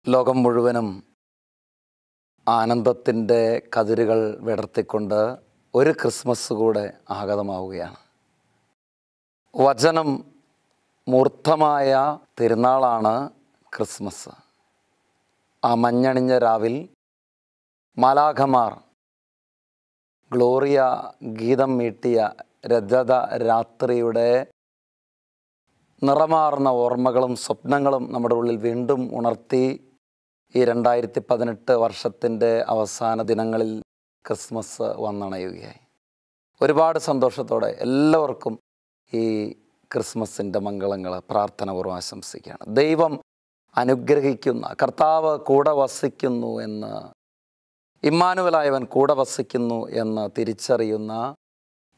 ലോകം മുഴുവനും ആനന്ദത്തിൻ്റെ കതിരുകൾ വിടർത്തിക്കൊണ്ട് ഒരു ക്രിസ്മസ് കൂടെ ആഗതമാവുകയാണ്. വചനം മൂർത്തമായ തിരുനാളാണ് ക്രിസ്മസ്. ആ മഞ്ഞണിഞ്ഞ രാവിൽ മാലാഖമാർ ഗ്ലോറിയ ഗീതം മീട്ടിയ രജത രാത്രിയുടെ നിറമാർന്ന ഓർമ്മകളും സ്വപ്നങ്ങളും നമ്മുടെ ഉള്ളിൽ വീണ്ടും ഉണർത്തി ഈ 2018 വർഷത്തിൻ്റെ അവസാന ദിനങ്ങളിൽ ക്രിസ്മസ് വന്നണയുകയായി. ഒരുപാട് സന്തോഷത്തോടെ എല്ലാവർക്കും ഈ ക്രിസ്മസിൻ്റെ മംഗളങ്ങൾ പ്രാർത്ഥനാപൂർവ്വം ആശംസിക്കുകയാണ്. ദൈവം അനുഗ്രഹിക്കുന്ന, കർത്താവ് കൂടെ വസിക്കുന്നു എന്ന്, ഇമ്മാനുവലായവൻ കൂടെ വസിക്കുന്നു എന്ന് തിരിച്ചറിയുന്ന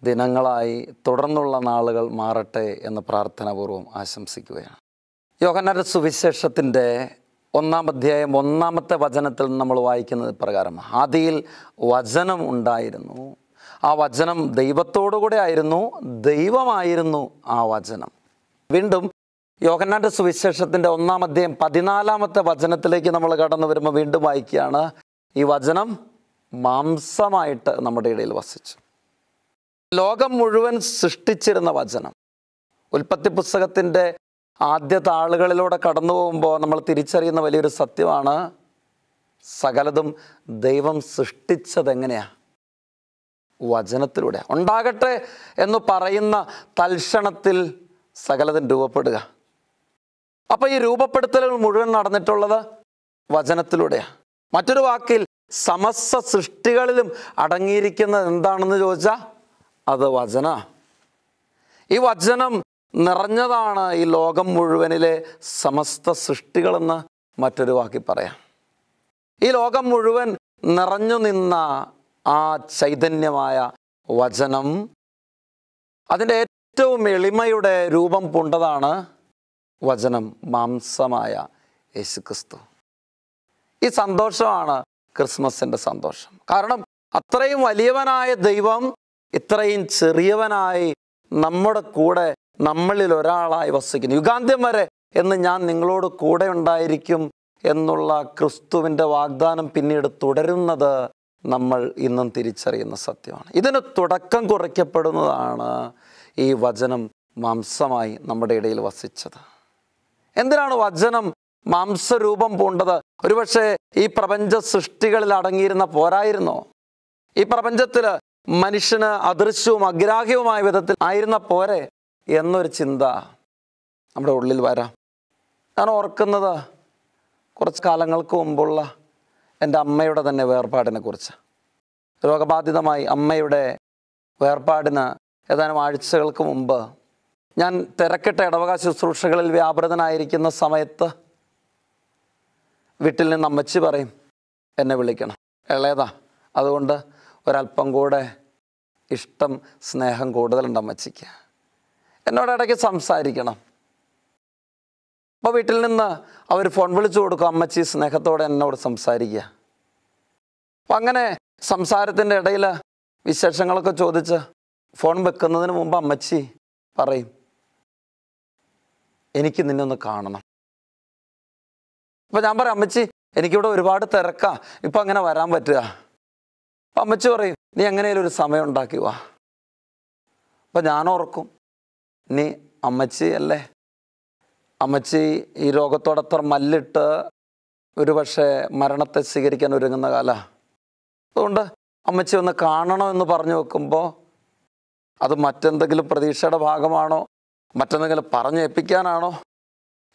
ദിനങ്ങളായി തുടർന്നുള്ള നാളുകൾ മാറട്ടെ എന്ന് പ്രാർത്ഥനാപൂർവ്വം ആശംസിക്കുകയാണ്. യോഹന്നാന്റെ സുവിശേഷത്തിൻ്റെ 1-ാം അധ്യായം 1-ാമത്തെ വചനത്തിൽ നമ്മൾ വായിക്കുന്നത് പ്രകാരം, ആദിയിൽ വചനം ഉണ്ടായിരുന്നു, ആ വചനം ദൈവത്തോടുകൂടെ ആയിരുന്നു, ദൈവമായിരുന്നു ആ വചനം. വീണ്ടും യോഹന്നാന്റെ സുവിശേഷത്തിൻ്റെ 1-ാം അധ്യായം 14-ാമത്തെ വചനത്തിലേക്ക് നമ്മൾ കടന്നു വരുമ്പോൾ വീണ്ടും വായിക്കുകയാണ്, ഈ വചനം മാംസമായിട്ട് നമ്മുടെ ഇടയിൽ വസിച്ചു. ലോകം മുഴുവൻ സൃഷ്ടിച്ചിരുന്ന വചനം. ഉൽപ്പത്തി പുസ്തകത്തിൻ്റെ ആദ്യ താളുകളിലൂടെ കടന്നു പോകുമ്പോൾ നമ്മൾ തിരിച്ചറിയുന്ന വലിയൊരു സത്യമാണ്, സകലതും ദൈവം സൃഷ്ടിച്ചത് എങ്ങനെയാണ്? വചനത്തിലൂടെ. ഉണ്ടാകട്ടെ എന്ന് പറയുന്ന തൽക്ഷണത്തിൽ സകലതും രൂപപ്പെടുക. അപ്പോൾ ഈ രൂപപ്പെടുത്തലുകൾ മുഴുവൻ നടന്നിട്ടുള്ളത് വചനത്തിലൂടെയാണ്. മറ്റൊരു വാക്കിൽ സമസ്ത സൃഷ്ടികളിലും അടങ്ങിയിരിക്കുന്നത് എന്താണെന്ന് ചോദിച്ചാൽ അത് വചന. ഈ വചനം നിറഞ്ഞതാണ് ഈ ലോകം മുഴുവനിലെ സമസ്ത സൃഷ്ടികളെന്ന് മറ്റൊരു വാക്കി പറയാം. ഈ ലോകം മുഴുവൻ നിറഞ്ഞു നിന്ന ആ ചൈതന്യമായ വചനം, അതിൻ്റെ ഏറ്റവും എളിമയുടെ രൂപം പൂണ്ടതാണ് വചനം മാംസമായ യേശുക്രിസ്തു. ഈ സന്തോഷമാണ് ക്രിസ്മസിൻ്റെ സന്തോഷം. കാരണം അത്രയും വലിയവനായ ദൈവം ഇത്രയും ചെറിയവനായി നമ്മുടെ കൂടെ, നമ്മളിൽ ഒരാളായി വസിക്കുന്നു. യുഗാന്ത്യം വരെ എന്ന് ഞാൻ നിങ്ങളോട് കൂടെ ഉണ്ടായിരിക്കും എന്നുള്ള ക്രിസ്തുവിൻ്റെ വാഗ്ദാനം പിന്നീട് തുടരുന്നത് നമ്മൾ ഇന്നും തിരിച്ചറിയുന്ന സത്യമാണ്. ഇതിന് തുടക്കം കുറിക്കപ്പെടുന്നതാണ് ഈ വചനം മാംസമായി നമ്മുടെ ഇടയിൽ വസിച്ചത്. എന്തിനാണ് വചനം മാംസരൂപം പൂണ്ടത്? ഒരുപക്ഷെ ഈ പ്രപഞ്ച സൃഷ്ടികളിൽ അടങ്ങിയിരുന്ന പോരായിരുന്നോ? ഈ പ്രപഞ്ചത്തിൽ മനുഷ്യന് അദൃശ്യവും അഗ്രാഹ്യവുമായ വിധത്തിൽ ആയിരുന്ന പോരെ എന്നൊരു ചിന്ത നമ്മുടെ ഉള്ളിൽ വരാം. ഞാൻ ഓർക്കുന്നത് കുറച്ച് കാലങ്ങൾക്ക് മുമ്പുള്ള എൻ്റെ അമ്മയുടെ തന്നെ വേർപാടിനെ കുറിച്ച്. രോഗബാധിതമായി അമ്മയുടെ വേർപാടിന് ഏതാനും ആഴ്ചകൾക്ക് മുമ്പ് ഞാൻ തിരക്കിട്ട ഇടവക ശുശ്രൂഷകളിൽ വ്യാപൃതനായിരിക്കുന്ന സമയത്ത് വീട്ടിൽ നിന്ന് അമ്മച്ചി പറയും, എന്നെ വിളിക്കണം, ഇളയതാ, അതുകൊണ്ട് ഒരല്പം കൂടെ ഇഷ്ടം സ്നേഹം കൂടുതലുണ്ട് അമ്മച്ചിക്ക്, എന്നോട് ഇടയ്ക്ക് സംസാരിക്കണം. അപ്പോൾ വീട്ടിൽ നിന്ന് അവർ ഫോൺ വിളിച്ചു കൊടുക്കും, അമ്മച്ചി സ്നേഹത്തോടെ എന്നോട് സംസാരിക്കുക. അപ്പം അങ്ങനെ സംസാരത്തിൻ്റെ ഇടയിൽ വിശേഷങ്ങളൊക്കെ ചോദിച്ച് ഫോൺ വെക്കുന്നതിന് മുമ്പ് അമ്മച്ചി പറയും, എനിക്ക് നിന്നെ ഒന്ന് കാണണം. അപ്പം ഞാൻ പറയും, അമ്മച്ചി എനിക്കിവിടെ ഒരുപാട് തിരക്കാ, ഇപ്പം അങ്ങനെ വരാൻ പറ്റുക. അപ്പം അമ്മച്ചി പറയും, നീ എങ്ങനെയാലും ഒരു സമയം ഉണ്ടാക്കി വാ. അപ്പം ഞാൻ ഓർക്കും, നീ അമ്മച്ചി അല്ലേ, അമ്മച്ചി ഈ രോഗത്തോടത്ര മല്ലിട്ട് ഒരുപക്ഷെ മരണത്തെ സ്വീകരിക്കാൻ ഒരുങ്ങുന്ന കാലമാണ്. അതുകൊണ്ട് അമ്മച്ചി ഒന്ന് കാണണമെന്ന് പറഞ്ഞു വെക്കുമ്പോൾ അത് മറ്റെന്തെങ്കിലും പ്രതീക്ഷയുടെ ഭാഗമാണോ, മറ്റെന്തെങ്കിലും പറഞ്ഞേൽപ്പിക്കാനാണോ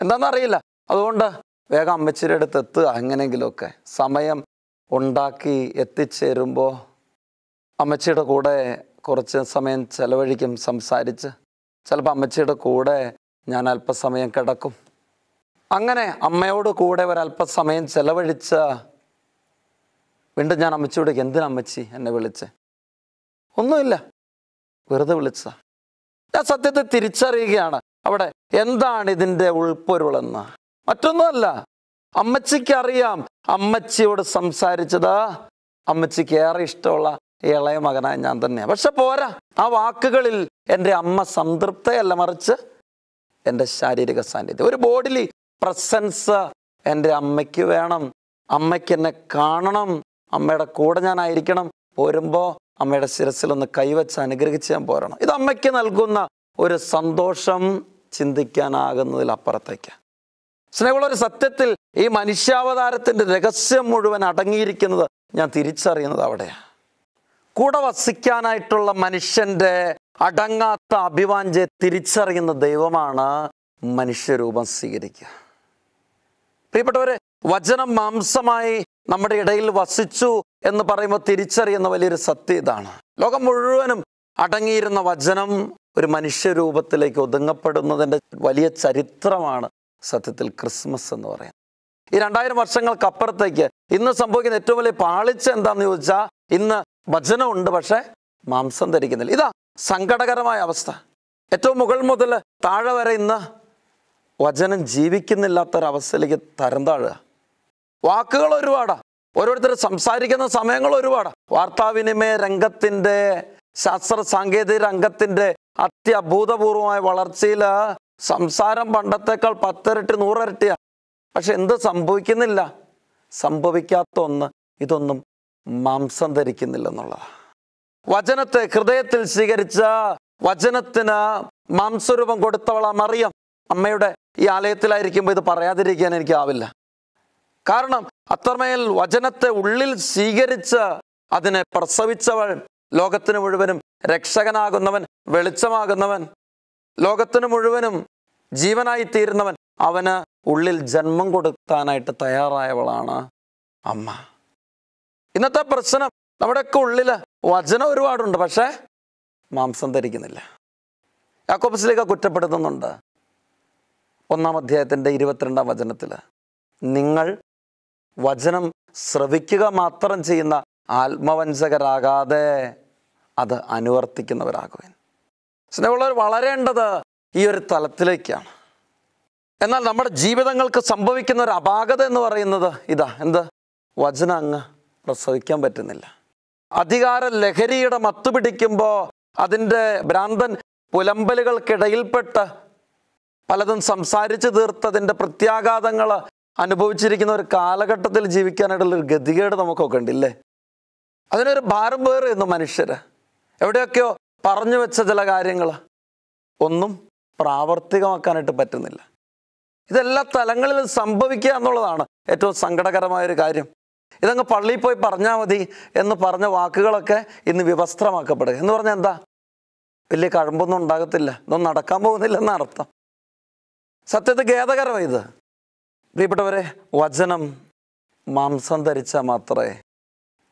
എന്താണെന്നറിയില്ല. അതുകൊണ്ട് വേഗം അമ്മച്ചിയുടെ അടുത്ത് എത്തുക, എങ്ങനെയെങ്കിലുമൊക്കെ സമയം ഉണ്ടാക്കി എത്തിച്ചേരുമ്പോൾ അമ്മച്ചിയുടെ കൂടെ കുറച്ച് സമയം ചെലവഴിക്കും, സംസാരിച്ച്. ചിലപ്പോൾ അമ്മച്ചിയുടെ കൂടെ ഞാൻ അല്പസമയം കിടക്കും. അങ്ങനെ അമ്മയോട് കൂടെ ഒരല്പസമയം ചെലവഴിച്ച് വീണ്ടും ഞാൻ അമ്മച്ചിയോട്, എന്തിനാ അമ്മച്ചി എന്നെ വിളിച്ച്? ഒന്നുമില്ല, വെറുതെ വിളിച്ച. ഞാൻ സത്യത്തെ തിരിച്ചറിയുകയാണ് അവിടെ എന്താണ് ഇതിൻ്റെ ഉൾപ്പൊരുളെന്ന്. മറ്റൊന്നുമല്ല, അമ്മച്ചിക്കറിയാം അമ്മച്ചിയോട് സംസാരിച്ചത് അമ്മച്ചിക്ക് ഏറെ ഇഷ്ടമുള്ള ഇളയ മകനായ ഞാൻ തന്നെയാണ്. പക്ഷെ പോരാ, ആ വാക്കുകളിൽ എൻ്റെ അമ്മ സംതൃപ്തയല്ല, മറിച്ച് എൻ്റെ ശാരീരിക സാന്നിധ്യം, ഒരു ബോഡിലി പ്രസൻസ് എൻ്റെ അമ്മയ്ക്ക് വേണം, അമ്മയ്ക്ക് എന്നെ കാണണം, അമ്മയുടെ കൂടെ ഞാനായിരിക്കണം, പോരുമ്പോൾ അമ്മയുടെ ശിരസിലൊന്ന് കൈവച്ച് അനുഗ്രഹിച്ച് ഞാൻ പോരണം. ഇത് അമ്മയ്ക്ക് നൽകുന്ന ഒരു സന്തോഷം ചിന്തിക്കാനാകുന്നതിലപ്പുറത്തേക്ക്. സ്നേഹമുള്ളൊരു സത്യത്തിൽ ഈ മനുഷ്യാവതാരത്തിൻ്റെ രഹസ്യം മുഴുവൻ അടങ്ങിയിരിക്കുന്നത് ഞാൻ തിരിച്ചറിയുന്നത് അവിടെയാണ്. കൂടെ വസിക്കാനായിട്ടുള്ള മനുഷ്യൻ്റെ അടങ്ങാത്ത അഭിവാഞ്ഛയെ തിരിച്ചറിയുന്ന ദൈവമാണ് മനുഷ്യരൂപം സ്വീകരിക്കുക. പ്രിയപ്പെട്ടവരെ, വചനം മാംസമായി നമ്മുടെ ഇടയിൽ വസിച്ചു എന്ന് പറയുമ്പോൾ തിരിച്ചറിയുന്ന വലിയൊരു സത്യം ഇതാണ്. ലോകം മുഴുവനും അടങ്ങിയിരുന്ന വചനം ഒരു മനുഷ്യരൂപത്തിലേക്ക് ഒതുങ്ങപ്പെടുന്നതിൻ്റെ വലിയ ചരിത്രമാണ് സത്യത്തിൽ ക്രിസ്മസ് എന്ന് പറയുന്നത്. ഈ 2000 വർഷങ്ങൾക്കപ്പുറത്തേക്ക് ഇന്ന് സംഭവിക്കുന്ന ഏറ്റവും വലിയ പാളിച്ച എന്താണെന്ന് ചോദിച്ചാൽ, ഇന്ന് വചനമുണ്ട് പക്ഷേ മാംസം ധരിക്കുന്നില്ല. ഇതാ സങ്കടകരമായ അവസ്ഥ. ഏറ്റവും മുകൾ മുതൽ താഴെ വരെ ഇന്ന് വചനം ജീവിക്കുന്നില്ലാത്തൊരവസ്ഥയിലേക്ക് തരം താഴുക. വാക്കുകൾ ഒരുപാടാണ്, ഓരോരുത്തർ സംസാരിക്കുന്ന സമയങ്ങൾ ഒരുപാടാണ്. വാർത്താവിനിമയ രംഗത്തിൻ്റെ, ശാസ്ത്ര സാങ്കേതിക രംഗത്തിൻ്റെ അത്യഭൂതപൂർവമായ വളർച്ചയിൽ സംസാരം പണ്ടത്തേക്കാൾ 10 ഇരട്ടി 100 ഇരട്ടിയാണ്. പക്ഷെ എന്ത് സംഭവിക്കുന്നില്ല? സംഭവിക്കാത്ത ഒന്ന്, ഇതൊന്നും മാംസം ധരിക്കുന്നില്ല എന്നുള്ളതാണ്. വചനത്തെ ഹൃദയത്തിൽ സ്വീകരിച്ച, വചനത്തിന് മാംസരൂപം കൊടുത്തവളാ മറിയം അമ്മയുടെ ഈ ആലയത്തിലായിരിക്കുമ്പോൾ ഇത് പറയാതിരിക്കാൻ എനിക്കാവില്ല. കാരണം അത്രമേൽ വചനത്തെ ഉള്ളിൽ സ്വീകരിച്ച് അതിനെ പ്രസവിച്ചവൾ, ലോകത്തിന് മുഴുവനും രക്ഷകനാകുന്നവൻ, വെളിച്ചമാകുന്നവൻ, ലോകത്തിന് മുഴുവനും ജീവനായി തീരുന്നവൻ, അവന് ഉള്ളിൽ ജന്മം കൊടുക്കാനായിട്ട് തയ്യാറായവളാണ് അമ്മ. ഇന്നത്തെ പ്രശ്നം, നമ്മുടെയൊക്കെ ഉള്ളിൽ വചനം ഒരുപാടുണ്ട്, പക്ഷേ മാംസം ധരിക്കുന്നില്ല. യാക്കോബ് ശ്ലീഹ കുറ്റപ്പെടുത്തുന്നുണ്ട് 1-ാം അധ്യായത്തിൻ്റെ 22-ാം വചനത്തിൽ, നിങ്ങൾ വചനം ശ്രവിക്കുക മാത്രം ചെയ്യുന്ന ആത്മവഞ്ചകരാകാതെ അത് അനുവർത്തിക്കുന്നവരാകുവാൻ. സ്നേഹമുള്ളവർ, വളരേണ്ടത് ഈ ഒരു തലത്തിലേക്കാണ്. എന്നാൽ നമ്മുടെ ജീവിതങ്ങൾക്ക് സംഭവിക്കുന്ന ഒരു അപാകത എന്ന് പറയുന്നത് ഇതാ, എന്ത്? വചനം അങ്ങ് പ്രസവിക്കാൻ പറ്റുന്നില്ല. അധികാര ലഹരിയുടെ മത്തുപിടിക്കുമ്പോൾ അതിൻ്റെ ഭ്രാന്തൻ പുലമ്പലുകൾക്കിടയിൽപ്പെട്ട് പലതും സംസാരിച്ച് തീർത്തതിൻ്റെ പ്രത്യാഘാതങ്ങൾ അനുഭവിച്ചിരിക്കുന്ന ഒരു കാലഘട്ടത്തിൽ ജീവിക്കാനായിട്ടുള്ളൊരു ഗതികേട് നമുക്കൊക്കെ ഉണ്ടില്ലേ? അതിനൊരു ഭാരം പേറുന്നു മനുഷ്യർ. എവിടെയൊക്കെയോ പറഞ്ഞു വെച്ച ചില കാര്യങ്ങൾ ഒന്നും പ്രാവർത്തികമാക്കാനായിട്ട് പറ്റുന്നില്ല. ഇതെല്ലാ തലങ്ങളിലും സംഭവിക്കുക എന്നുള്ളതാണ് ഏറ്റവും സങ്കടകരമായൊരു കാര്യം. ഇതങ്ങ് പള്ളിയിൽ പോയി പറഞ്ഞാൽ മതി എന്ന് പറഞ്ഞ വാക്കുകളൊക്കെ ഇന്ന് വിവസ്ത്രമാക്കപ്പെടുക. എന്ന് പറഞ്ഞാൽ എന്താ? വലിയ കഴമ്പൊന്നും ഉണ്ടാകത്തില്ല, ഇതൊന്നും നടക്കാൻ പോകുന്നില്ലെന്ന അർത്ഥം. സത്യത്തിൽ ഖേദകരമാണ് ഇത്. പ്രിയപ്പെട്ടവരെ, വചനം മാംസം ധരിച്ചാൽ മാത്രമേ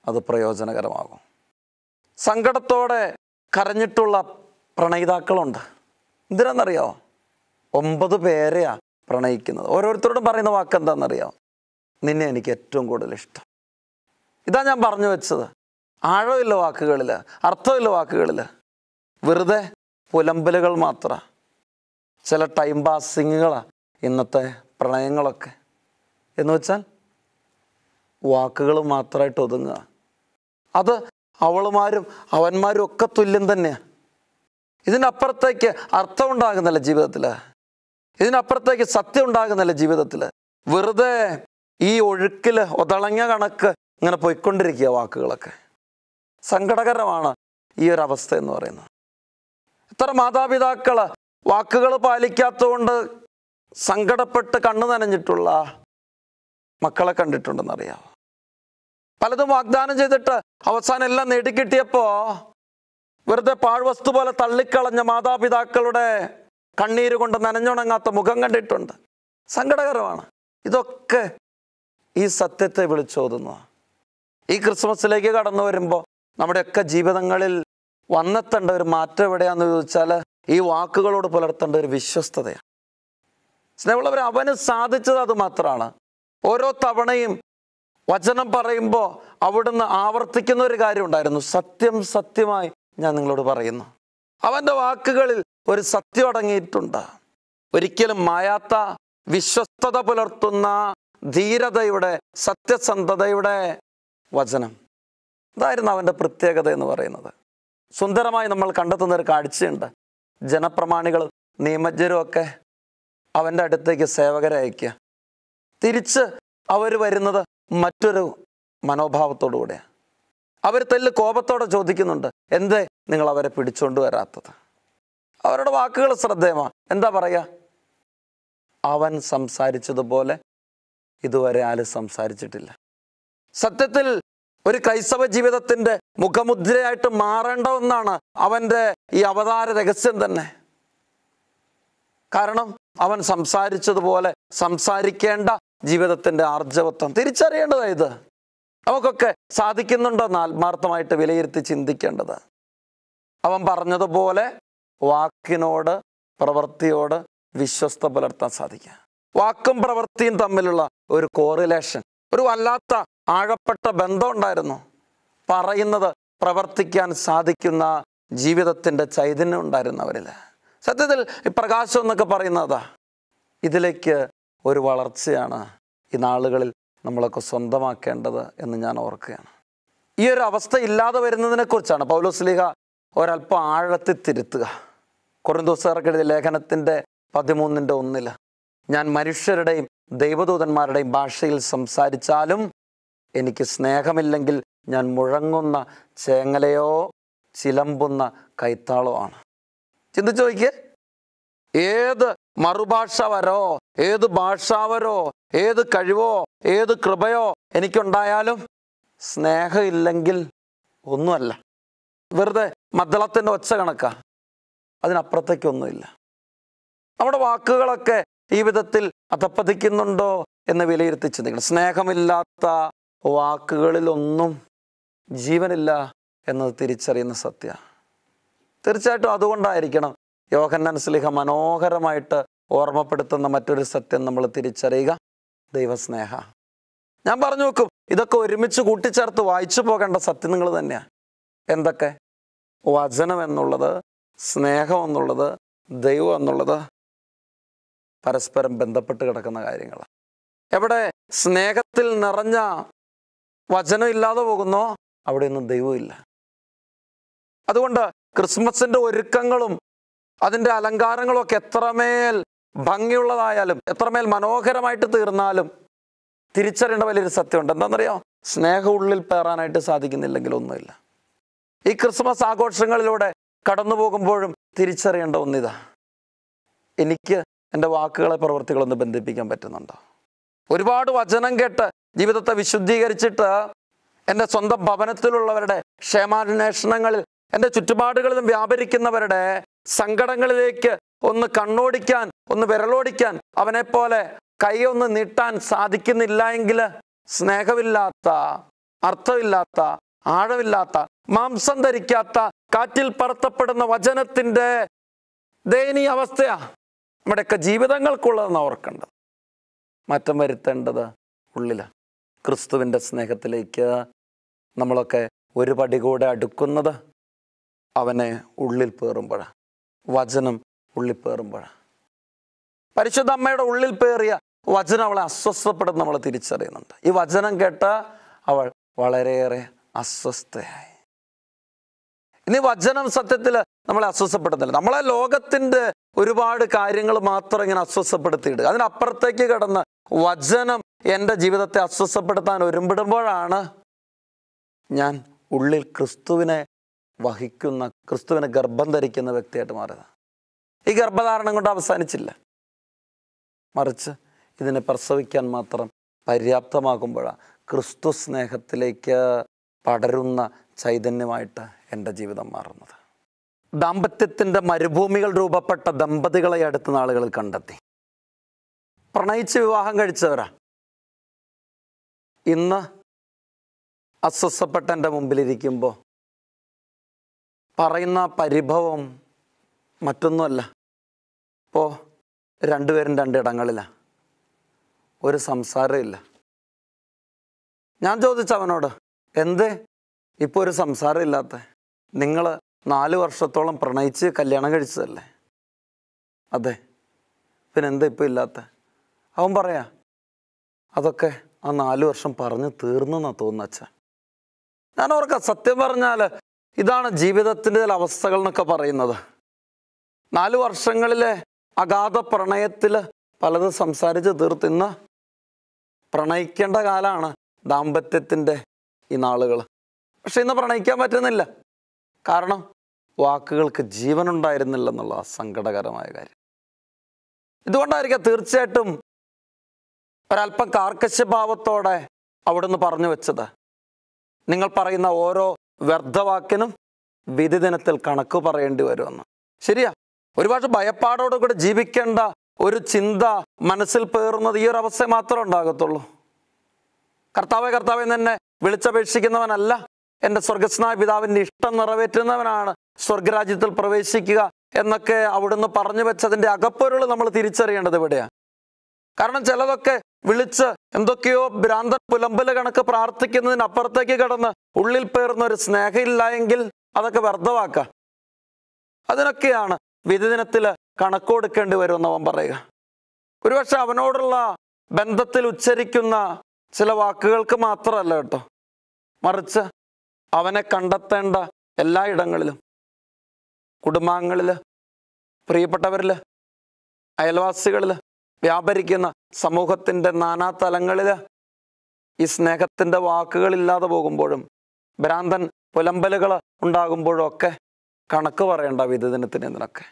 അത് പ്രയോജനകരമാകും. സങ്കടത്തോടെ കരഞ്ഞിട്ടുള്ള പ്രണയിതാക്കളുണ്ട്. എന്തിനാണെന്നറിയാമോ? 9 പേരെയാ പ്രണയിക്കുന്നത്. ഓരോരുത്തരോടും പറയുന്ന വാക്ക് എന്താണെന്നറിയാമോ? നിന്നെ എനിക്ക് ഏറ്റവും കൂടുതൽ ഇഷ്ടം. ഇതാ ഞാൻ പറഞ്ഞു വെച്ചത്. ആഴമില്ല വാക്കുകളിൽ, അർത്ഥമില്ല വാക്കുകളിൽ, വെറുതെ പുലമ്പലുകൾ മാത്രം. ചില ടൈം പാസിങ്ങുകളാണ് ഇന്നത്തെ പ്രണയങ്ങളൊക്കെ. എന്ന് വെച്ചാൽ വാക്കുകൾ മാത്രമായിട്ട് ഒതുങ്ങുക. അത് അവളുമാരും അവന്മാരും ഒക്കെ തുല്യം തന്നെയാണ്. ഇതിനപ്പുറത്തേക്ക് അർത്ഥം ഉണ്ടാകുന്നില്ല ജീവിതത്തിൽ, ഇതിനപ്പുറത്തേക്ക് സത്യം ഉണ്ടാകുന്നില്ല ജീവിതത്തിൽ. വെറുതെ ഈ ഒഴുക്കിൽ ഒതളങ്ങ കണക്ക് ഇങ്ങനെ പോയിക്കൊണ്ടിരിക്കുക വാക്കുകളൊക്കെ. സങ്കടകരമാണ് ഈ ഒരു അവസ്ഥ എന്ന് പറയുന്നത്. എത്ര മാതാപിതാക്കൾ വാക്കുകൾ പാലിക്കാത്തതുകൊണ്ട് സങ്കടപ്പെട്ട് കണ്ണു നനഞ്ഞിട്ടുള്ള മക്കളെ കണ്ടിട്ടുണ്ടെന്നറിയാമോ? പലതും വാഗ്ദാനം ചെയ്തിട്ട് അവസാനം എല്ലാം നേടിക്കിട്ടിയപ്പോൾ വെറുതെ പാഴ്വസ്തു പോലെ തള്ളിക്കളഞ്ഞ മാതാപിതാക്കളുടെ കണ്ണീര് കൊണ്ട് നനഞ്ഞുണങ്ങാത്ത മുഖം കണ്ടിട്ടുണ്ട്. സങ്കടകരമാണ്. ഇതൊക്കെ ഈ സത്യത്തെ വിളിച്ചോതുന്നു. ഈ ക്രിസ്മസിലേക്ക് കടന്നു വരുമ്പോൾ നമ്മുടെയൊക്കെ ജീവിതങ്ങളിൽ വന്നെത്തേണ്ട ഒരു മാറ്റം എവിടെയാണെന്ന് ചോദിച്ചാൽ ഈ വാക്കുകളോട് പുലർത്തേണ്ട ഒരു വിശ്വസ്തതയാണ്. സ്നേഹമുള്ളവർ, അവന് സാധിച്ചത് അത് മാത്രമാണ്. ഓരോ തവണയും വചനം പറയുമ്പോൾ അവിടുന്ന് ആവർത്തിക്കുന്ന ഒരു കാര്യം ഉണ്ടായിരുന്നു. സത്യം സത്യമായി ഞാൻ നിങ്ങളോട് പറയുന്നു. അവൻ്റെ വാക്കുകളിൽ ഒരു സത്യം അടങ്ങിയിട്ടുണ്ട്. ഒരിക്കലും മായാത്ത, വിശ്വസ്തത പുലർത്തുന്ന, ധീരതയുടെ, സത്യസന്ധതയുടെ വചനം. ഇതായിരുന്നു അവൻ്റെ പ്രത്യേകത എന്ന് പറയുന്നത്. സുന്ദരമായി നമ്മൾ കണ്ടെത്തുന്ന ഒരു കാഴ്ചയുണ്ട്. ജനപ്രമാണികളും നിയമജ്ഞരും ഒക്കെ അവൻ്റെ അടുത്തേക്ക് സേവകരെ അയക്കുക. തിരിച്ച് അവർ വരുന്നത് മറ്റൊരു മനോഭാവത്തോടു കൂടെയാണ്. അവർ തെല്ല് കോപത്തോടെ ചോദിക്കുന്നുണ്ട്, എന്തേ നിങ്ങൾ അവരെ പിടിച്ചുകൊണ്ട് വരാത്തത്? അവരുടെ വാക്കുകൾ ശ്രദ്ധേയമാണ്. എന്താ പറയുക? അവൻ സംസാരിച്ചതുപോലെ ഇതുവരെ ആരും സംസാരിച്ചിട്ടില്ല. സത്യത്തിൽ ഒരു ക്രൈസ്തവ ജീവിതത്തിൻ്റെ മുഖമുദ്രയായിട്ട് മാറേണ്ട ഒന്നാണ് അവൻ്റെ ഈ അവതാര രഹസ്യം തന്നെ. കാരണം അവൻ സംസാരിച്ചതുപോലെ സംസാരിക്കേണ്ട ജീവിതത്തിൻ്റെ ആർജവത്വം തിരിച്ചറിയേണ്ടതാണ്. ഇത് നമുക്കൊക്കെ സാധിക്കുന്നുണ്ടോ എന്ന് ആത്മാർത്ഥമായിട്ട് വിലയിരുത്തി ചിന്തിക്കേണ്ടത്. അവൻ പറഞ്ഞതുപോലെ വാക്കിനോട് പ്രവൃത്തിയോട് വിശ്വസ്ത പുലർത്താൻ സാധിക്കുക. വാക്കും പ്രവൃത്തിയും തമ്മിലുള്ള ഒരു കോറിലേഷൻ, ഒരു വല്ലാത്ത ആഴപ്പെട്ട ബന്ധം ഉണ്ടായിരുന്നു. പറയുന്നത് പ്രവർത്തിക്കാൻ സാധിക്കുന്ന ജീവിതത്തിൻ്റെ ചൈതന്യം ഉണ്ടായിരുന്നു അവരിൽ. സത്യത്തിൽ ഈ പ്രകാശം എന്നൊക്കെ പറയുന്നതാ. ഇതിലേക്ക് ഒരു വളർച്ചയാണ് ഈ നാളുകളിൽ നമ്മളൊക്കെ സ്വന്തമാക്കേണ്ടത് എന്ന് ഞാൻ ഓർക്കുകയാണ്. ഈ ഒരു അവസ്ഥ ഇല്ലാതെ വരുന്നതിനെ കുറിച്ചാണ് പൗലോസ് ശ്ലീഹ ഒരല്പം ആഴത്തിൽ തിരുത്തുക. കൊരിന്ത്യർക്ക് എഴുതിയ ലേഖനത്തിൻ്റെ 13:1 ഞാൻ മനുഷ്യരുടെയും ദൈവദൂതന്മാരുടെയും ഭാഷയിൽ സംസാരിച്ചാലും എനിക്ക് സ്നേഹമില്ലെങ്കിൽ ഞാൻ മുഴങ്ങുന്ന ചേങ്ങലയോ ചിലമ്പുന്ന കൈത്താളോ ആണ്. ചിന്തിച്ചു നോക്കിയേ, ഏത് മറുഭാഷവരോ ഏത് ഭാഷാവരോ ഏത് കഴിവോ ഏത് കൃപയോ എനിക്കുണ്ടായാലും സ്നേഹമില്ലെങ്കിൽ ഒന്നുമല്ല. വെറുതെ മദ്ദളത്തിൻ്റെ ഒച്ച കണക്കാ, അതിനപ്പുറത്തേക്കൊന്നുമില്ല. നമ്മുടെ വാക്കുകളൊക്കെ ഈ വിധത്തിൽ അധപ്പതിക്കുന്നുണ്ടോ എന്ന് വിലയിരുത്തി ചിന്തിക്കണം. സ്നേഹമില്ലാത്ത വാക്കുകളിലൊന്നും ജീവനില്ല എന്നത് തിരിച്ചറിയുന്ന സത്യ. തീർച്ചയായിട്ടും അതുകൊണ്ടായിരിക്കണം യോഹന്നാൻ ശ്ലീഹ മനോഹരമായിട്ട് ഓർമ്മപ്പെടുത്തുന്ന മറ്റൊരു സത്യം നമ്മൾ തിരിച്ചറിയുക, ദൈവസ്നേഹ. ഞാൻ പറഞ്ഞു നോക്കും, ഇതൊക്കെ ഒരുമിച്ച് കൂട്ടിച്ചേർത്ത് വായിച്ചു പോകേണ്ട സത്യങ്ങൾ തന്നെയാണ്. എന്തൊക്കെ? വചനം എന്നുള്ളത്, സ്നേഹം എന്നുള്ളത്, ദൈവം എന്നുള്ളത് പരസ്പരം ബന്ധപ്പെട്ട് കിടക്കുന്ന കാര്യങ്ങളാണ്. എവിടെ സ്നേഹത്തിൽ നിറഞ്ഞ വചനം ഇല്ലാതെ പോകുന്നോ അവിടെയൊന്നും ദൈവമില്ല. അതുകൊണ്ട് ക്രിസ്മസിൻ്റെ ഒരുക്കങ്ങളും അതിൻ്റെ അലങ്കാരങ്ങളും ഒക്കെ എത്രമേൽ ഭംഗിയുള്ളതായാലും എത്രമേൽ മനോഹരമായിട്ട് തീർന്നാലും തിരിച്ചറിയേണ്ട വലിയൊരു സത്യമുണ്ട്. എന്താണെന്നറിയോ? സ്നേഹം ഉള്ളിൽ പേറാനായിട്ട് സാധിക്കുന്നില്ലെങ്കിൽ ഒന്നുമില്ല. ഈ ക്രിസ്മസ് ആഘോഷങ്ങളിലൂടെ കടന്നു പോകുമ്പോഴും തിരിച്ചറിയേണ്ട ഒന്നിതാ, എനിക്ക് എൻ്റെ വാക്കുകളെ പ്രവൃത്തികളൊന്ന് ബന്ധിപ്പിക്കാൻ പറ്റുന്നുണ്ടോ? ഒരുപാട് വചനം കേട്ട് ജീവിതത്തെ വിശുദ്ധീകരിച്ചിട്ട് എൻ്റെ സ്വന്തം ഭവനത്തിലുള്ളവരുടെ ക്ഷേമാന്വേഷണങ്ങളിൽ എൻ്റെ ചുറ്റുപാടുകളിലും വ്യാപരിക്കുന്നവരുടെ സങ്കടങ്ങളിലേക്ക് ഒന്ന് കണ്ണോടിക്കാൻ, ഒന്ന് വിരലോടിക്കാൻ, അവനെപ്പോലെ കൈ ഒന്ന് നീട്ടാൻ സാധിക്കുന്നില്ല എങ്കിൽ സ്നേഹമില്ലാത്ത, അർത്ഥമില്ലാത്ത, ആഴമില്ലാത്ത, മാംസം ധരിക്കാത്ത, കാറ്റിൽ പറത്തപ്പെടുന്ന വചനത്തിൻ്റെ ദയനീയ അവസ്ഥയാ നമ്മുടെയൊക്കെ ജീവിതങ്ങൾക്കുള്ളതെന്ന് ഓർക്കേണ്ടത്. മാറ്റം വരുത്തേണ്ടത് ഉള്ളിലാണ്. ക്രിസ്തുവിൻ്റെ സ്നേഹത്തിലേക്ക് നമ്മളൊക്കെ ഒരു പടി കൂടെ അടുക്കുന്നത് അവനെ ഉള്ളിൽ പേറുമ്പോഴാണ്, വചനം ഉള്ളിൽ പേറുമ്പോഴാണ്. പരിശുദ്ധ അമ്മയുടെ ഉള്ളിൽ പേറിയ വചനം അവളെ അസ്വസ്ഥപ്പെടുന്ന നമ്മൾ തിരിച്ചറിയുന്നുണ്ട്. ഈ വചനം കേട്ട് അവൾ വളരെയേറെ അസ്വസ്ഥയായി. ഇനി വചനം സത്യത്തിൽ നമ്മളെ അസ്വസ്ഥപ്പെടുന്നില്ല. നമ്മളെ ലോകത്തിൻ്റെ ഒരുപാട് കാര്യങ്ങൾ മാത്രം ഇങ്ങനെ അസ്വസ്ഥപ്പെടുത്തിയിടുക. അതിനപ്പുറത്തേക്ക് കിടന്ന് വചനം എൻ്റെ ജീവിതത്തെ അസ്വസ്ഥപ്പെടുത്താൻ ഒരുമ്പിടുമ്പോഴാണ് ഞാൻ ഉള്ളിൽ ക്രിസ്തുവിനെ വഹിക്കുന്ന, ക്രിസ്തുവിനെ ഗർഭം ധരിക്കുന്ന വ്യക്തിയായിട്ട് മാറുക. ഈ ഗർഭധാരണം കൊണ്ട് അവസാനിച്ചില്ല, മറിച്ച് ഇതിനെ പ്രസവിക്കാൻ മാത്രം പര്യാപ്തമാകുമ്പോഴാണ് ക്രിസ്തു സ്നേഹത്തിലേക്ക് പടരുന്ന ചൈതന്യമായിട്ട് എൻ്റെ ജീവിതം മാറുന്നത്. ദാമ്പത്യത്തിൻ്റെ മരുഭൂമികൾ രൂപപ്പെട്ട ദമ്പതികളെ അടുത്ത നാളുകളിൽ കണ്ടെത്തി. പ്രണയിച്ച് വിവാഹം കഴിച്ചവരാ ഇന്ന് അസ്വസ്ഥപ്പെട്ട എൻ്റെ മുമ്പിലിരിക്കുമ്പോൾ പറയുന്ന പരിഭവം മറ്റൊന്നുമല്ല. ഇപ്പോൾ രണ്ടുപേരും രണ്ടിടങ്ങളിലാണ്, ഒരു സംസാരമില്ല. ഞാൻ ചോദിച്ചവനോട്, എന്തേ ഇപ്പോൾ ഒരു സംസാരം ഇല്ലാത്ത? നിങ്ങൾ 4 വർഷത്തോളം പ്രണയിച്ച് കല്യാണം കഴിച്ചതല്ലേ? അതെ, പിന്നെ എന്താ ഇപ്പോൾ ഇല്ലാത്ത? അവൻ പറയാ, അതൊക്കെ ആ 4 വർഷം പറഞ്ഞ് തീർന്നെന്നാണ് തോന്നുന്നത് അച്ഛാ. ഞാൻ ഓർക്കാം, സത്യം പറഞ്ഞാൽ ഇതാണ് ജീവിതത്തിൻ്റെ ചില അവസ്ഥകൾ എന്നൊക്കെ പറയുന്നത്. 4 വർഷങ്ങളിലെ അഗാധ പ്രണയത്തിൽ പലതും സംസാരിച്ച് തീർത്തിന്ന് പ്രണയിക്കേണ്ട കാലമാണ് ദാമ്പത്യത്തിൻ്റെ ഈ നാളുകൾ. പക്ഷെ ഇന്ന് പ്രണയിക്കാൻ പറ്റുന്നില്ല. കാരണം വാക്കുകൾക്ക് ജീവനുണ്ടായിരുന്നില്ല എന്നുള്ള സങ്കടകരമായ കാര്യം. ഇതുകൊണ്ടായിരിക്കാം തീർച്ചയായിട്ടും ഒരല്പം കാർക്കശ്യഭാവത്തോടെ അവിടുന്ന് പറഞ്ഞു വെച്ചത്, നിങ്ങൾ പറയുന്ന ഓരോ വ്യർത്ഥവാക്കിനും വിധി ദിനത്തിൽ കണക്ക് പറയേണ്ടി വരുമെന്ന്. ശരിയാ, ഒരുപാട് ഭയപ്പാടോടുകൂടി ജീവിക്കേണ്ട ഒരു ചിന്ത മനസ്സിൽ പേറുന്നത് ഈ ഒരു അവസ്ഥ മാത്രമേ ഉണ്ടാകത്തുള്ളൂ. കർത്താവേ കർത്താവേ തന്നെ വിളിച്ചപേക്ഷിക്കുന്നവനല്ല എൻ്റെ സ്വർഗസ്നായ പിതാവിൻ്റെ ഇഷ്ടം നിറവേറ്റുന്നവനാണ് സ്വർഗരാജ്യത്തിൽ പ്രവേശിക്കുക എന്നൊക്കെ അവിടുന്ന് പറഞ്ഞു വെച്ചതിൻ്റെ അകപ്പൊരുൾ നമ്മൾ തിരിച്ചറിയേണ്ടത് ഇവിടെയാണ്. കാരണം ചിലതൊക്കെ വിളിച്ച് എന്തൊക്കെയോ ഭ്രാന്തൻ പുലമ്പല് കണക്ക് പ്രാർത്ഥിക്കുന്നതിനപ്പുറത്തേക്ക് കടന്ന് ഉള്ളിൽ പേർന്ന ഒരു സ്നേഹമില്ല എങ്കിൽ അതൊക്കെ വ്യർത്ഥവാക്ക. അതിനൊക്കെയാണ് വിധി ദിനത്തിൽ കണക്ക് കൊടുക്കേണ്ടി വരുമെന്ന് അവൻ പറയുക. ഒരുപക്ഷെ അവനോടുള്ള ബന്ധത്തിൽ ഉച്ചരിക്കുന്ന ചില വാക്കുകൾക്ക് മാത്രമല്ല കേട്ടോ, മറിച്ച് അവനെ കണ്ടെത്തേണ്ട എല്ലായിടങ്ങളിലും, കുടുംബാംഗങ്ങളിൽ, പ്രിയപ്പെട്ടവരിൽ, അയൽവാസികളിൽ, വ്യാപരിക്കുന്ന സമൂഹത്തിൻ്റെ നാനാതലങ്ങളിൽ ഈ സ്നേഹത്തിൻ്റെ വാക്കുകളില്ലാതെ പോകുമ്പോഴും ഭ്രാന്തൻ പുലമ്പലുകൾ ഉണ്ടാകുമ്പോഴും ഒക്കെ കണക്ക് പറയേണ്ട വിധി ദിനത്തിന്. ഇതിനൊക്കെ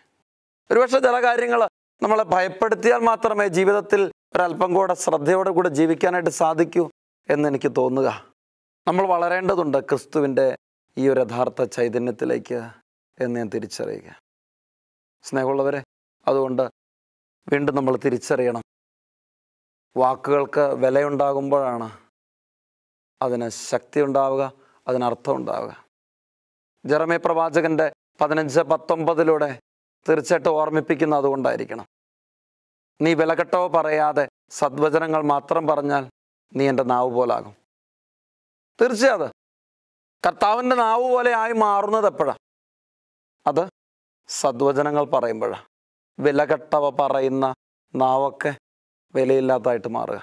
ഒരുപക്ഷെ ചില കാര്യങ്ങൾ നമ്മളെ ഭയപ്പെടുത്തിയാൽ മാത്രമേ ജീവിതത്തിൽ ഒരല്പം കൂടെ ശ്രദ്ധയോടെ കൂടെ ജീവിക്കാനായിട്ട് സാധിക്കൂ എന്നെനിക്ക് തോന്നുക. നമ്മൾ വളരേണ്ടതുണ്ട് ക്രിസ്തുവിൻ്റെ ഈ ഒരു യഥാർത്ഥ ചൈതന്യത്തിലേക്ക് എന്ന് ഞാൻ തിരിച്ചറിയുക. സ്നേഹമുള്ളവരെ, അതുകൊണ്ട് വീണ്ടും നമ്മൾ തിരിച്ചറിയണം, വാക്കുകൾക്ക് വിലയുണ്ടാകുമ്പോഴാണ് അതിന് ശക്തി ഉണ്ടാവുക, അതിനർത്ഥം ഉണ്ടാവുക. ജെറമ്യാ പ്രവാചകൻ്റെ 15:19 തീർച്ചയായിട്ടും ഓർമ്മിപ്പിക്കുന്ന അതുകൊണ്ടായിരിക്കണം. നീ വിലകെട്ടവ പറയാതെ സദ്വചനങ്ങൾ മാത്രം പറഞ്ഞാൽ നീ എൻ്റെ നാവ് പോലാകും. തീർച്ചയായും കർത്താവിൻ്റെ നാവ് പോലെ ആയി മാറുന്നത് എപ്പോഴാണ്? അത് സദ്വചനങ്ങൾ പറയുമ്പോഴാണ്. വിലകെട്ടവ പറയുന്ന നാവൊക്കെ വിലയില്ലാത്തതായിട്ട് മാറുക.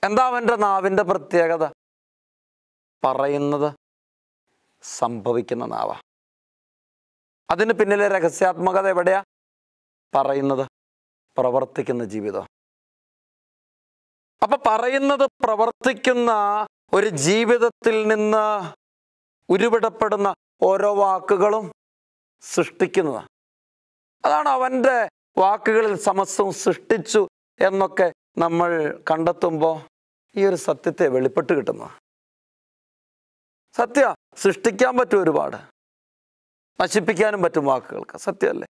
എന്താ അവൻ്റെ നാവിൻ്റെ പ്രത്യേകത? പറയുന്നത് സംഭവിക്കുന്ന നാവ. അതിന് പിന്നിലെ രഹസ്യാത്മകത എവിടെയാ? പറയുന്നത് പ്രവർത്തിക്കുന്ന ജീവിതം. അപ്പൊ പറയുന്നത് പ്രവർത്തിക്കുന്ന ഒരു ജീവിതത്തിൽ നിന്ന് ഉരുവിടപ്പെടുന്ന ഓരോ വാക്കുകളും സൃഷ്ടിക്കുന്നതാണ്. അതാണ് അവൻ്റെ വാക്കുകളിൽ സമസ്തവും സൃഷ്ടിച്ചു എന്നൊക്കെ നമ്മൾ കണ്ടെത്തുമ്പോൾ ഈ ഒരു സത്യത്തെ വെളിപ്പെട്ട് കിട്ടുന്നത്. സത്യ സൃഷ്ടിക്കാൻ പറ്റും, ഒരുപാട് നശിപ്പിക്കാനും പറ്റും വാക്കുകൾക്ക്. സത്യമല്ലേ?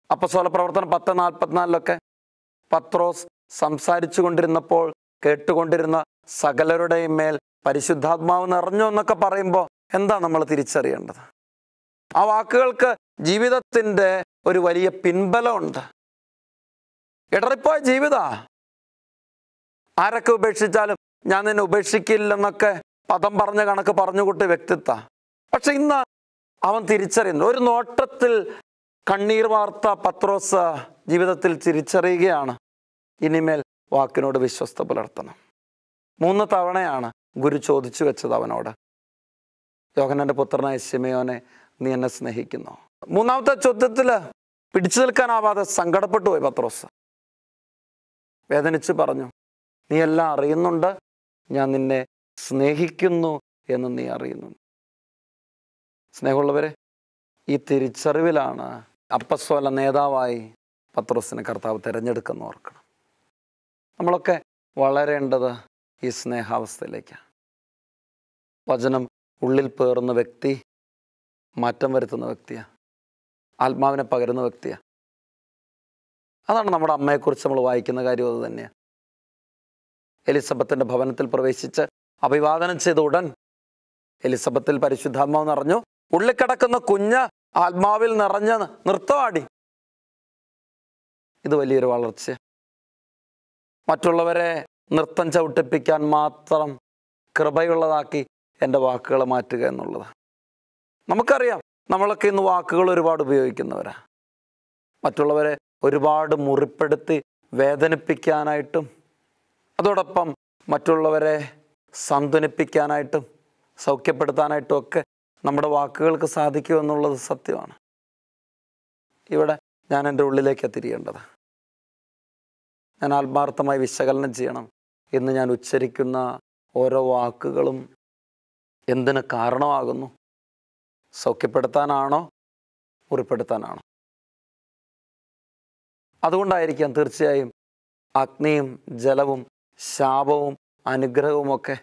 അപ്പോസ്തല പ്രവർത്തനം 10:44 പത്രോസ് സംസാരിച്ചു കൊണ്ടിരുന്നപ്പോൾ കേട്ടുകൊണ്ടിരുന്ന സകലരുടെയും മേൽ പരിശുദ്ധാത്മാവ് നിറഞ്ഞു എന്നൊക്കെ പറയുമ്പോൾ എന്താ നമ്മൾ തിരിച്ചറിയേണ്ടത്? ആ വാക്കുകൾക്ക് ജീവിതത്തിൻ്റെ ഒരു വലിയ പിൻബലമുണ്ട്. ഇടറിപ്പോയ ജീവിത, ആരൊക്കെ ഉപേക്ഷിച്ചാലും ഞാൻ നിന്നെ ഉപേക്ഷിക്കില്ലെന്നൊക്കെ പദം പറഞ്ഞ കണക്ക് പറഞ്ഞുകൂട്ടി വ്യക്തിത്വ. പക്ഷെ ഇന്ന് അവൻ തിരിച്ചറിയുന്നു. ഒരു നോട്ടത്തിൽ കണ്ണീർ വാർത്ത പത്രോസ് ജീവിതത്തിൽ തിരിച്ചറിയുകയാണ്, ഇനിമേൽ വാക്കിനോട് വിശ്വസ്ത പുലർത്തണം. 3 തവണയാണ് ഗുരു ചോദിച്ചു വെച്ചത് അവനോട്, യോഹന്നാന്റെ പുത്രനായ ശിമയോനെ, നീ എന്നെ സ്നേഹിക്കുന്നു? 3ാമത്തെ ചോദ്യത്തിൽ പിടിച്ചു നിൽക്കാനാവാതെ സങ്കടപ്പെട്ടു പോയി പത്രോസ്. വേദനിച്ച് പറഞ്ഞു, നീ എല്ലാം അറിയുന്നുണ്ട്, ഞാൻ നിന്നെ സ്നേഹിക്കുന്നു എന്ന് നീ അറിയുന്നു. സ്നേഹമുള്ളവരെ, ഈ തിരിച്ചറിവിലാണ് അപ്പസ്തോല നേതാവായി പത്രോസിനെ കർത്താവ് തിരഞ്ഞെടുക്കുന്ന ഓർക്കണം. നമ്മളൊക്കെ വളരേണ്ടത് ഈ സ്നേഹാവസ്ഥയിലേക്കാണ്. വചനം ഉള്ളിൽ പേറുന്ന വ്യക്തി മാറ്റം വരുത്തുന്ന വ്യക്തിയാണ്, ആത്മാവിനെ പകരുന്ന വ്യക്തിയാണ്. അതാണ് നമ്മുടെ അമ്മയെക്കുറിച്ച് നമ്മൾ വായിക്കുന്ന കാര്യം. അത് തന്നെയാണ്. എലിസബത്തിൻ്റെ ഭവനത്തിൽ പ്രവേശിച്ച് അഭിവാദനം ചെയ്ത ഉടൻ എലിസബത്തിൽ പരിശുദ്ധാത്മാവ് നിറഞ്ഞു. ഉള്ളിക്കിടക്കുന്ന കുഞ്ഞ് ആത്മാവിൽ നിറഞ്ഞ് നൃത്തമാടി. ഇത് വലിയൊരു വളർച്ച. മറ്റുള്ളവരെ നൃത്തം ചവിട്ടിപ്പിക്കാൻ മാത്രം കൃപയുള്ളതാക്കി എൻ്റെ വാക്കുകളെ മാറ്റുക എന്നുള്ളത്. നമുക്കറിയാം, നമ്മളൊക്കെ ഇന്ന് വാക്കുകൾ ഒരുപാട് ഉപയോഗിക്കുന്നവരാ. മറ്റുള്ളവരെ ഒരുപാട് മുറിപ്പെടുത്തി വേദനിപ്പിക്കാനായിട്ടും അതോടൊപ്പം മറ്റുള്ളവരെ സാന്ത്വനിപ്പിക്കാനായിട്ടും സൗഖ്യപ്പെടുത്താനായിട്ടും ഒക്കെ നമ്മുടെ വാക്കുകൾക്ക് സാധിക്കുമെന്നുള്ളത് സത്യമാണ്. ഇവിടെ ഞാൻ എൻ്റെ ഉള്ളിലേക്ക് തിരിയേണ്ടത്, ഞാൻ ആത്മാർത്ഥമായി വിശകലനം ചെയ്യണം. ഇന്ന് ഞാൻ ഉച്ചരിക്കുന്ന ഓരോ വാക്കുകളും എന്തിന് കാരണമാകുന്നു? സൗഖ്യപ്പെടുത്താനാണോ, മുറിപ്പെടുത്താനാണോ? അതുകൊണ്ടായിരിക്കാം തീർച്ചയായും അഗ്നിയും ജലവും ശാപവും അനുഗ്രഹവുമൊക്കെ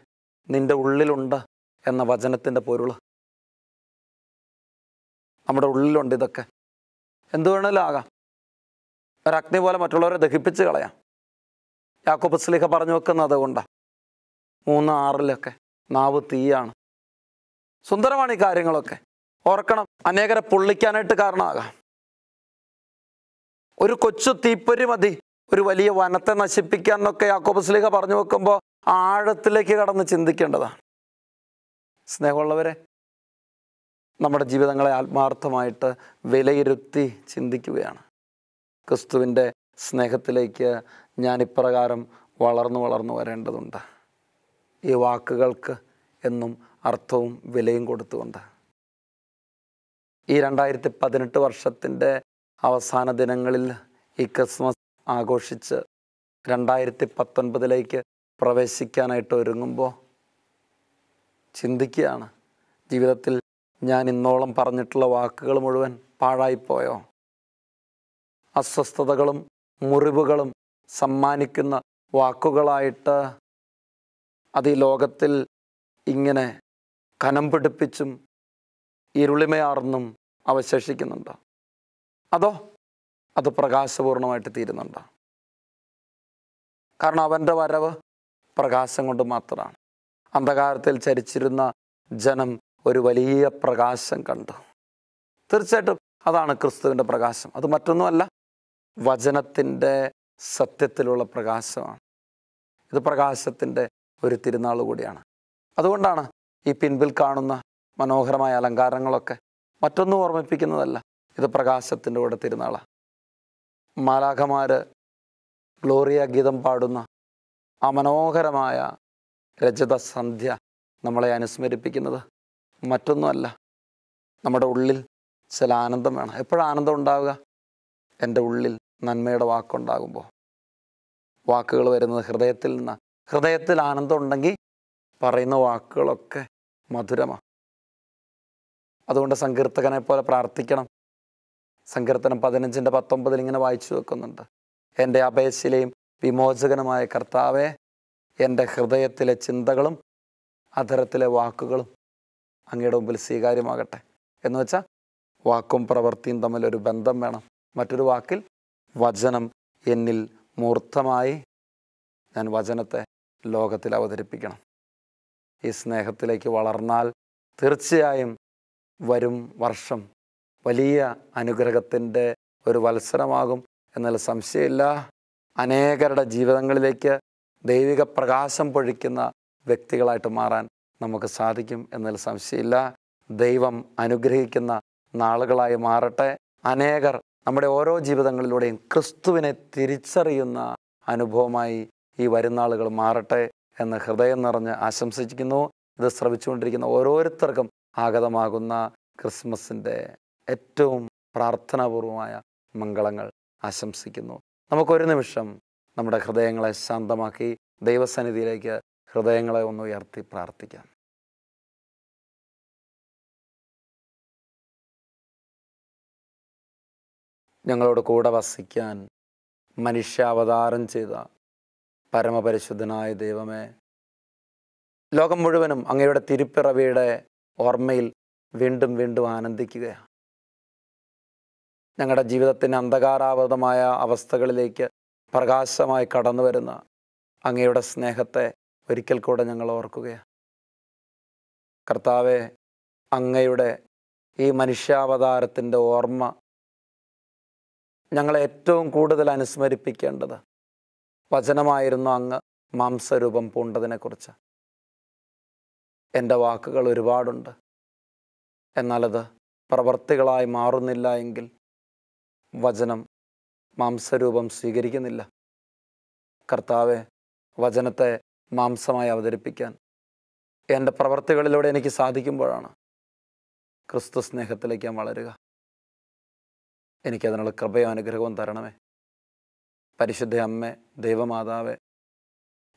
നിന്റെ ഉള്ളിലുണ്ട് എന്ന വചനത്തിൻ്റെ പൊരുൾ. നമ്മുടെ ഉള്ളിലുണ്ട് ഇതൊക്കെ. എന്തു വേണേലും ആകാം. ഒരഗ്നി പോലെ മറ്റുള്ളവരെ ദഹിപ്പിച്ച് കളയാം. യാക്കോബ് ശ്ലീഹ പറഞ്ഞു വെക്കുന്നത് അതുകൊണ്ടാണ്. 3:6 നാവ് തീയാണ്. സുന്ദരമാണ് ഈ കാര്യങ്ങളൊക്കെ. ഓർക്കണം, അനേകരെ പൊള്ളിക്കാനായിട്ട് കാരണമാകാം. ഒരു കൊച്ചു തീപ്പൊരി മതി ഒരു വലിയ വനത്തെ നശിപ്പിക്കാനൊക്കെ യാക്കോബ് ശ്ലീഹ പറഞ്ഞു വെക്കുമ്പോൾ ആഴത്തിലേക്ക് കടന്ന് ചിന്തിക്കേണ്ടതാണ്. സ്നേഹമുള്ളവരെ, നമ്മുടെ ജീവിതങ്ങളെ ആത്മാർത്ഥമായിട്ട് വിലയിരുത്തി ചിന്തിക്കുകയാണ്. ക്രിസ്തുവിൻ്റെ സ്നേഹത്തിലേക്ക് ഞാൻ ഇപ്രകാരം വളർന്നു വരേണ്ടതുണ്ട്. ഈ വാക്കുകൾക്ക് എന്നും അർത്ഥവും വിലയും കൊടുത്തുകൊണ്ട് ഈ 2018 വർഷത്തിൻ്റെ അവസാന ദിനങ്ങളിൽ ഈ ക്രിസ്മസ് ആഘോഷിച്ച് 2019 പ്രവേശിക്കാനായിട്ട് ഒരുങ്ങുമ്പോൾ ചിന്തിക്കുകയാണ്, ജീവിതത്തിൽ ഞാൻ ഇന്നോളം പറഞ്ഞിട്ടുള്ള വാക്കുകൾ മുഴുവൻ പാഴായിപ്പോയോ? അസ്വസ്ഥതകളും മുറിവുകളും സമ്മാനിക്കുന്ന വാക്കുകളായിട്ട് അത് ഈ ലോകത്തിൽ ഇങ്ങനെ കനം പിടിപ്പിച്ചും ഇരുളിമയാർന്നും അവശേഷിക്കുന്നുണ്ടോ? അതോ അത് പ്രകാശപൂർണമായിട്ട് തീരുന്നുണ്ടോ? കാരണം അവൻ്റെ വരവ് പ്രകാശം കൊണ്ട് മാത്രമാണ്. അന്ധകാരത്തിൽ ചരിച്ചിരുന്ന ജനം ഒരു വലിയ പ്രകാശം കണ്ടു. തീർച്ചയായിട്ടും അതാണ് ക്രിസ്തുവിൻ്റെ പ്രകാശം. അത് മറ്റൊന്നുമല്ല, വചനത്തിൻ്റെ സത്യത്തിലുള്ള പ്രകാശമാണ്. ഇത് പ്രകാശത്തിൻ്റെ ഒരു തിരുനാൾ കൂടിയാണ്. അതുകൊണ്ടാണ് ഈ പിൻപിൽ കാണുന്ന മനോഹരമായ അലങ്കാരങ്ങളൊക്കെ മറ്റൊന്നും ഓർമ്മിപ്പിക്കുന്നതല്ല, ഇത് പ്രകാശത്തിൻ്റെ കൂടെ തിരുനാളാണ്. മാലാഖമാർ ഗ്ലോറിയ ഗീതം പാടുന്ന ആ മനോഹരമായ രജത സന്ധ്യ നമ്മളെ അനുസ്മരിപ്പിക്കുന്നത് മറ്റൊന്നുമല്ല, നമ്മുടെ ഉള്ളിൽ ചില ആനന്ദം വേണം. എപ്പോഴാണ് ആനന്ദം ഉണ്ടാവുക? എൻ്റെ ഉള്ളിൽ നന്മയുടെ വാക്കുണ്ടാകുമ്പോൾ. വാക്കുകൾ വരുന്നത് ഹൃദയത്തിൽ നിന്നാണ്. ഹൃദയത്തിൽ ആനന്ദം ഉണ്ടെങ്കിൽ പറയുന്ന വാക്കുകളൊക്കെ മധുരമാണ്. അതുകൊണ്ട് സങ്കീർത്തകനെ പോലെ പ്രാർത്ഥിക്കണം. സങ്കീർത്തനം 15:19 ഇങ്ങനെ വായിച്ചു വെക്കുന്നുണ്ട്, എൻ്റെ അപേക്ഷയിലെയും വിമോചകനുമായ കർത്താവേ, എൻ്റെ ഹൃദയത്തിലെ ചിന്തകളും അധരത്തിലെ വാക്കുകളും അങ്ങയുടെ മുമ്പിൽ സ്വീകാര്യമാകട്ടെ. എന്ന് വെച്ചാൽ വാക്കും പ്രവൃത്തിയും തമ്മിലൊരു ബന്ധം വേണം. മറ്റൊരു വാക്കിൽ, വചനം എന്നിൽ മൂർത്തമായി ഞാൻ വചനത്തെ ലോകത്തിൽ അവതരിപ്പിക്കണം. ഈ സ്നേഹത്തിലേക്ക് വളർന്നാൽ തീർച്ചയായും വരും വർഷം വലിയ അനുഗ്രഹത്തിൻ്റെ ഒരു വത്സരമാകും എന്നതിൽ സംശയമില്ല. അനേകരുടെ ജീവിതങ്ങളിലേക്ക് ദൈവിക പ്രകാശം പൊഴിക്കുന്ന വ്യക്തികളായിട്ട് മാറാൻ നമുക്ക് സാധിക്കും എന്നതിൽ സംശയമില്ല. ദൈവം അനുഗ്രഹിക്കുന്ന നാളുകളായി മാറട്ടെ. അനേകർ നമ്മുടെ ഓരോ ജീവിതങ്ങളിലൂടെയും ക്രിസ്തുവിനെ തിരിച്ചറിയുന്ന അനുഭവമായി ഈ വരുന്നാളുകൾ മാറട്ടെ എന്ന് ഹൃദയം നിറഞ്ഞ് ആശംസിക്കുന്നു. ഇത് ശ്രവിച്ചുകൊണ്ടിരിക്കുന്ന ഓരോരുത്തർക്കും ആഗതമാകുന്ന ക്രിസ്മസിൻ്റെ ഏറ്റവും പ്രാർത്ഥനാപൂർവമായ മംഗളങ്ങൾ ആശംസിക്കുന്നു. നമുക്കൊരു നിമിഷം നമ്മുടെ ഹൃദയങ്ങളെ ശാന്തമാക്കി ദൈവസന്നിധിയിലേക്ക് ഹൃദയങ്ങളെ ഒന്ന് ഉയർത്തി പ്രാർത്ഥിക്കാം. ഞങ്ങളോട് കൂടെ വസിക്കാൻ മനുഷ്യാവതാരം ചെയ്ത പരമപരിശുദ്ധനായ ദൈവമേ, ലോകം മുഴുവനും അങ്ങയുടെ തിരുപ്പിറവിയുടെ ഓർമ്മയിൽ വീണ്ടും വീണ്ടും ആനന്ദിക്കുകയാണ്. ഞങ്ങളുടെ ജീവിതത്തിൻ്റെ അന്ധകാരാവൃതമായ അവസ്ഥകളിലേക്ക് പ്രകാശമായി കടന്നു വരുന്ന അങ്ങയുടെ സ്നേഹത്തെ ഒരിക്കൽ കൂടെ ഞങ്ങൾ ഓർക്കുകയാണ്. കർത്താവെ, അങ്ങയുടെ ഈ മനുഷ്യാവതാരത്തിൻ്റെ ഓർമ്മ ഞങ്ങളെ ഏറ്റവും കൂടുതൽ അനുസ്മരിപ്പിക്കേണ്ടത് വചനമായിരുന്നു അങ്ങ് മാംസരൂപം പൂണ്ടതിനെക്കുറിച്ച്. എൻ്റെ വാക്കുകൾ ഒരുപാടുണ്ട്, എന്നാലത് പ്രവർത്തികളായി മാറുന്നില്ല എങ്കിൽ വചനം മാംസരൂപം സ്വീകരിക്കുന്നില്ല. കർത്താവെ, വചനത്തെ മാംസമായി അവതരിപ്പിക്കാൻ എൻ്റെ പ്രവർത്തികളിലൂടെ എനിക്ക് സാധിക്കുമ്പോഴാണ് ക്രിസ്തു സ്നേഹത്തിലേക്ക് ഞാൻ വളരുക. എനിക്കതിനുള്ള കൃപയും അനുഗ്രഹവും തരണമേ. പരിശുദ്ധ അമ്മേ, ദൈവമാതാവേ,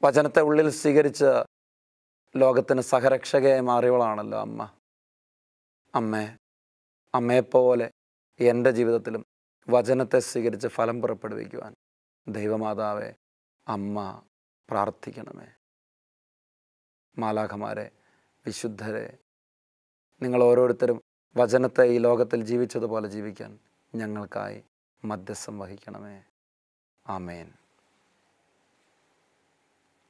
വചനത്തെ ഉള്ളിൽ സ്വീകരിച്ച് ലോകത്തിന് സഹരക്ഷകയായി മാറിയവളാണല്ലോ അമ്മ. അമ്മയെപ്പോലെ എൻ്റെ ജീവിതത്തിലും വചനത്തെ സ്വീകരിച്ച് ഫലം പുറപ്പെടുവിക്കുവാൻ ദൈവമാതാവേ അമ്മ പ്രാർത്ഥിക്കണമേ. മാലാഖമാരെ, വിശുദ്ധരെ, നിങ്ങൾ ഓരോരുത്തരും വചനത്തെ ഈ ലോകത്തിൽ ജീവിച്ചതുപോലെ ജീവിക്കാൻ ഞങ്ങൾക്കായി മധ്യസ്ഥം വഹിക്കണമേ. ആമേൻ.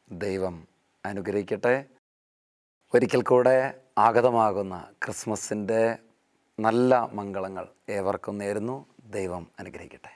ദൈവം അനുഗ്രഹിക്കട്ടെ. ഒരിക്കൽ കൂടെ ആഗതമാകുന്ന ക്രിസ്മസിൻ്റെ നല്ല മംഗളങ്ങൾ ഏവർക്കും നേരുന്നു. ദൈവം അനുഗ്രഹിക്കട്ടെ.